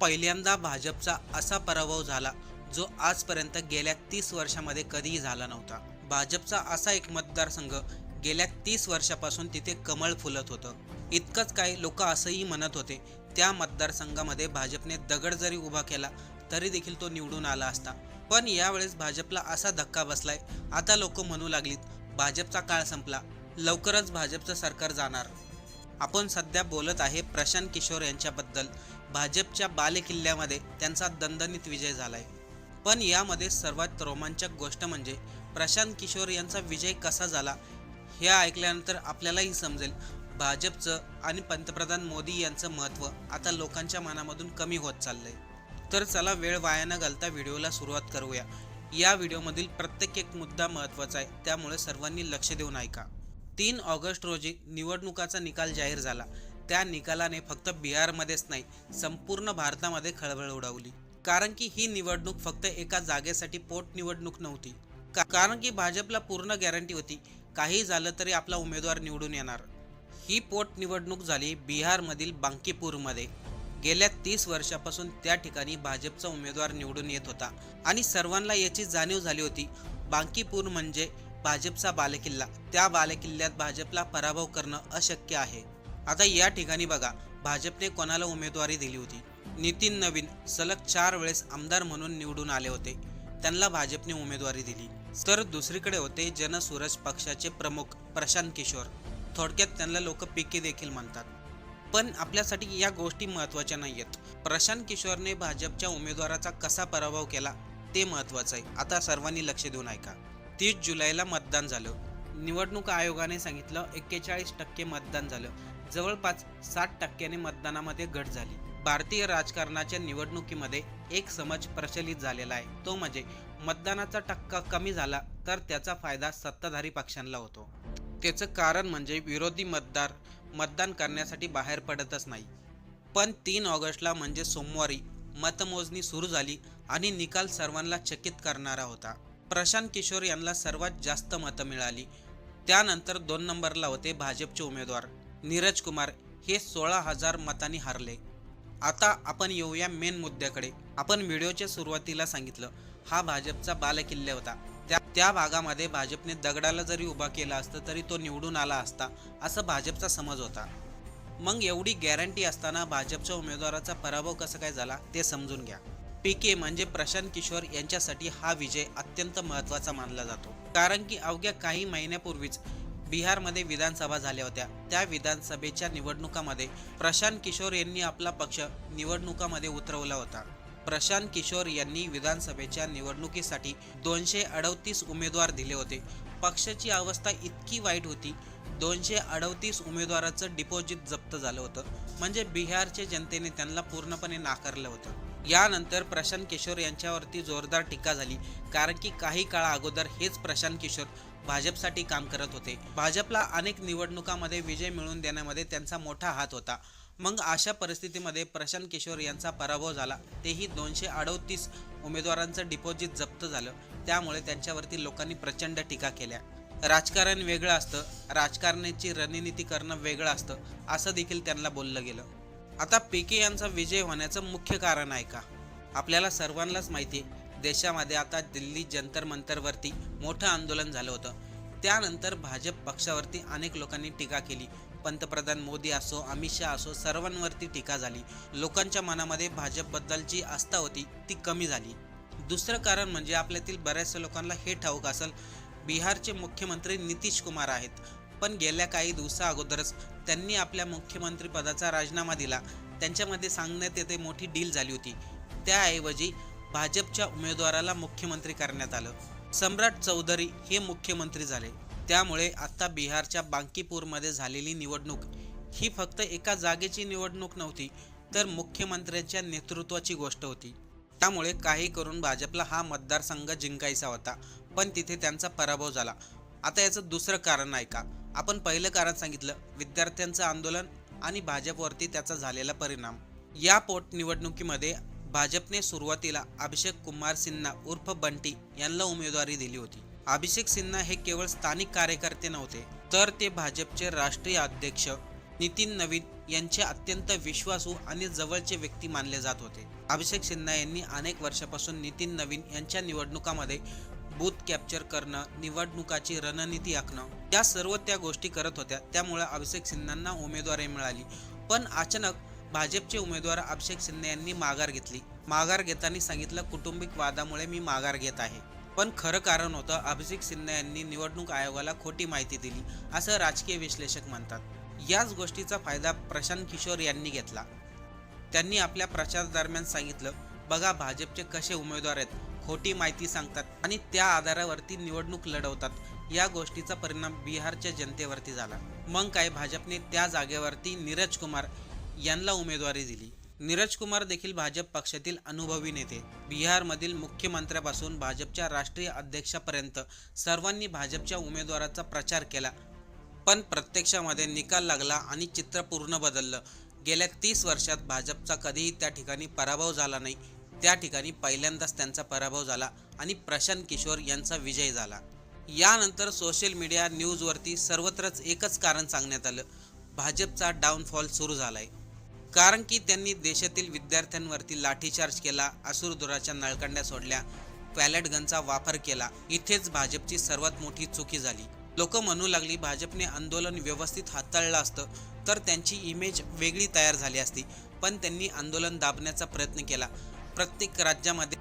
पहिल्यांदा भाजपचा असा पराभव झाला जो आजपर्यंत गेल्या 30 वर्षामध्ये कधीही झाला नव्हता। भाजपचा असा एक मतदारसंघ गेल्या 30 वर्षापासून तिथे कमळ फुलत होतं। इतकंच काय, लोक असंही म्हणत होते त्या मतदारसंघामध्ये भाजपने दगड जरी उभा केला तरी देखील तो निवडून आला असता। पण यावेळेस भाजपला असा धक्का बसलाय, आता लोक म्हणू लागलीत भाजपचा काळ संपला, लवकरच भाजपचं सरकार जाणार। आपण सध्या बोलत आहे प्रशांत किशोर यांच्याबद्दल। भाजपच्या बालेकिल्ल्यामध्ये त्यांचा दणदणीत विजय झालाय। पण यामध्ये सर्वात रोमांचक गोष्ट म्हणजे प्रशांत किशोर यांचा विजय कसा झाला हे ऐकल्यानंतर आपल्यालाही समजेल भाजपचं आणि पंतप्रधान मोदी यांचं महत्त्व आता लोकांच्या मनामधून कमी होत चाललंय। तर चला वेळ वाया न घालता व्हिडिओला सुरुवात करूया। या व्हिडिओमधील प्रत्येक एक मुद्दा महत्त्वाचा आहे, त्यामुळे सर्वांनी लक्ष देऊन ऐका। 3 ऑगस्ट रोजी निवडणुकाचा निकाल जाहीर झाला। त्या निकालाने फक्त बिहारमध्येच नाही, संपूर्ण भारतामध्ये खळबळ उडवली। कारण की ही निवडणूक फक्त एका जागेसाठी पोटनिवडणूक नव्हती। कारण की भाजपला पूर्ण गॅरंटी होती काही झालं तरी आपला उमेदवार निवडून येणार। ही पोटनिवडणूक झाली बिहारमधील बांकीपूरमध्ये। गेल्या 30 वर्षापासून त्या ठिकाणी भाजपचा उमेदवार निवडून येत होता आणि सर्वांना याची जाणीव झाली होती बांकीपूर म्हणजे भाजपचा बालेकिल्ला। त्या बालेकिल्ल्यात भाजपला पराभव करणं अशक्य आहे। आता या ठिकाणी बघा, भाजपने कोणाला उमेदवारी दिली होती? नितीन नवीन सलग 4 वेळेस आमदार म्हणून निवडून आले होते, त्यांना भाजपने उमेदवारी दिली। तर दुसरीकडे होते जनसूरज पक्षाचे प्रमुख प्रशांत किशोर, थोडक्यात त्यांना लोक पीके देखील म्हणतात। पण आपल्यासाठी या गोष्टी महत्त्वाच्या नाहीयेत। प्रशांत किशोरने भाजपच्या उमेदवाराचा कसा पराभव केला ते महत्त्वाचं आहे। आता सर्वांनी लक्ष देऊन ऐका। 30 जुलैला मतदान झालं। निवडणूक आयोगाने सांगितलं 41% मतदान झालं। जवळपास 60% मतदानामध्ये घट झाली। भारतीय राजकारणाच्या निवडणुकीमध्ये एक समज प्रचलित झालेला आहे, तो म्हणजे मतदानाचा टक्का कमी झाला तर त्याचा फायदा सत्ताधारी पक्षांना होतो। त्याचं कारण म्हणजे विरोधी मतदार मतदान करण्यासाठी बाहेर पडतच नाही। पण 3 ऑगस्टला म्हणजे सोमवारी मतमोजणी सुरू झाली आणि निकाल सर्वांना चकित करणारा होता। प्रशांत किशोर यांना सर्वात जास्त मतं मिळाली। त्यानंतर 2 नंबरला होते भाजपचे उमेदवार नीरज कुमार, हे 16,000 मतांनी हारले। आता आपण येऊया मेन मुद्द्याकडे। आपण व्हिडिओच्या सुरुवातीला सांगितलं हा भाजपचा बालेकिल्ला होता। त्या भागामध्ये भाजपने दगडाला जरी उभा केला असता तरी तो निवडून आला असता, असं भाजपचा समज होता। मग एवढी गॅरंटी असताना भाजपच्या उमेदवाराचा पराभव कसा काय झाला ते समजून घ्या। पीके म्हणजे प्रशांत किशोर यांच्यासाठी हा विजय अत्यंत महत्त्वाचा मानला जातो। कारण की अवघ्या काही महिन्यापूर्वीच बिहारमध्ये विधानसभा झाल्या होत्या। त्या विधानसभेच्या निवडणुकामध्ये प्रशांत किशोर यांनी आपला पक्ष निवडणुकामध्ये उतरवला होता। प्रशांत किशोर यांनी विधानसभेच्या निवडणुकीसाठी 238 उमेदवार दिले होते। पक्षाची अवस्था इतकी वाईट होती, 238 उमेदवाराचं डिपॉझिट जप्त झालं होतं, म्हणजे बिहारच्या जनतेने त्यांना पूर्णपणे नाकारलं होतं। यानंतर प्रशांत किशोर यांच्यावरती जोरदार टीका झाली, कारण की काही काळा अगोदर हेच प्रशांत किशोर भाजपसाठी काम करत होते। भाजपला अनेक निवडणुकांमध्ये विजय मिळवून देण्यामध्ये त्यांचा मोठा हात होता। मग अशा परिस्थितीमध्ये प्रशांत किशोर यांचा पराभव झाला, तेही 238 उमेदवारांचं डिपॉझिट जप्त झालं। त्यामुळे त्यांच्यावरती लोकांनी प्रचंड टीका केल्या। राजकारण वेगळं असतं, राजकारणाची रणनीती करणं वेगळं असतं, असं देखील त्यांना बोललं गेलं। आता पीके यांचा विजय होण्याचं मुख्य कारण आहे का? आपल्याला सर्वांनाच माहिती आहे, देशामध्ये आता दिल्ली जंतर मंतरवरती मोठं आंदोलन झालं होतं। त्यानंतर भाजप पक्षावरती अनेक लोकांनी टीका केली। पंतप्रधान मोदी असो, अमित शहा असो, सर्वांवरती टीका झाली। लोकांच्या मनामध्ये भाजपबद्दलची आस्था होती ती कमी झाली। दुसरं कारण म्हणजे आपल्यातील बऱ्याचशा लोकांना हे ठाऊक असेल, बिहारचे मुख्यमंत्री नितीश कुमार आहेत, पण गेल्या काही दिवसा अगोदरच त्यांनी आपल्या मुख्यमंत्री पदाचा राजीनामा दिला। त्यांच्यामध्ये सांगण्यात येते मोठी डील झाली होती, त्याऐवजी भाजपच्या उमेदवाराला मुख्यमंत्री करण्यात आलं। सम्राट चौधरी हे मुख्यमंत्री झाले। त्यामुळे आता बिहारच्या बांकीपूरमध्ये झालेली निवडणूक ही फक्त एका जागेची निवडणूक नव्हती, तर मुख्यमंत्र्यांच्या नेतृत्वाची गोष्ट होती। त्यामुळे काही करून भाजपला हा मतदारसंघ जिंकायचा होता, पण तिथे त्यांचा पराभव झाला। आता याचं दुसरं कारण आहे का? आपण पहिलं कारण सांगितलं विद्यार्थ्यांचं आंदोलन आणि भाजपवरती त्याचा झालेला परिणाम। या पोटनिवडणुकीमध्ये भाजपने सुरुवातीला अभिषेक कुमार सिन्हा उर्फ बंटी यांना उमेदवारी दिली होती। अभिषेक सिन्हा हे केवळ स्थानिक कार्यकर्ते नव्हते, तर ते भाजपचे राष्ट्रीय अध्यक्ष नितीन नवीन यांचे अत्यंत विश्वासू आणि जवळचे व्यक्ती मानले जात होते. अभिषेक सिन्हा यांनी अनेक वर्षापासून नितीन नवीन यांच्या निवडणुकामध्ये बूथ कॅप्चर करणं, निवडणुकाची रणनीती आखणं या सर्व त्या गोष्टी करत होत्या. त्यामुळे अभिषेक सिन्हांना उमेदवारी मिळाली. पण अचानक भाजपचे उमेदवार अभिषेक सिन्हा यांनी माघार घेतली. माघार घेताना सांगितलं, कौटुंबिक वादामुळे मी माघार घेत आहे. पण खरं कारण होतं, अभिषेक सिन्हा यांनी निवडणूक आयोगाला खोटी माहिती दिली, असं राजकीय विश्लेषक म्हणतात. याच गोष्टीचा फायदा प्रशांत किशोर यांनी घेतला. त्यांनी आपल्या प्रचारादरम्यान सांगितलं, बघा भाजपचे कसे उमेदवार आहेत, खोटी माहिती सांगतात आणि त्या आधारावरती निवडणूक लढवतात. या गोष्टीचा परिणाम बिहारच्या जनतेवरती झाला. मग काय, भाजपने त्या जागेवरती नीरज कुमार यांना उमेदवारी दिली. नीरज कुमार देखील भाजप पक्षातील अनुभवी नेते. बिहारमधील मुख्यमंत्र्यापासून भाजपच्या राष्ट्रीय अध्यक्षापर्यंत सर्वांनी भाजपच्या उमेदवाराचा प्रचार केला. पण प्रत्यक्षामध्ये निकाल लागला आणि चित्र पूर्ण बदललं. गेल्या 30 वर्षात भाजपचा कधीही त्या ठिकाणी पराभव झाला नाही. त्या ठिकाणी पहिल्यांदाच त्यांचा पराभव झाला आणि प्रशांत किशोर यांचा विजय झाला. यानंतर सोशल मीडिया न्यूजवरती सर्वत्रच एकच कारण सांगण्यात आलं, भाजपचा डाऊनफॉल सुरू झालाय. कारण की त्यांनी देशातील विद्यार्थ्यांवरती लाठीचार्ज केला, अश्रुधुराच्या नळकांड्या सोडल्या, पॅलेट गनचा वापर केला. इथेच भाजपची सर्वात मोठी चुकी झाली. लोक म्हणू लागली, भाजपने आंदोलन व्यवस्थित हाताळलं असतं तर त्यांची इमेज वेगळी तयार झाली असती. पण त्यांनी आंदोलन दाबण्याचा प्रयत्न केला. प्रत्येक राज्यामध्ये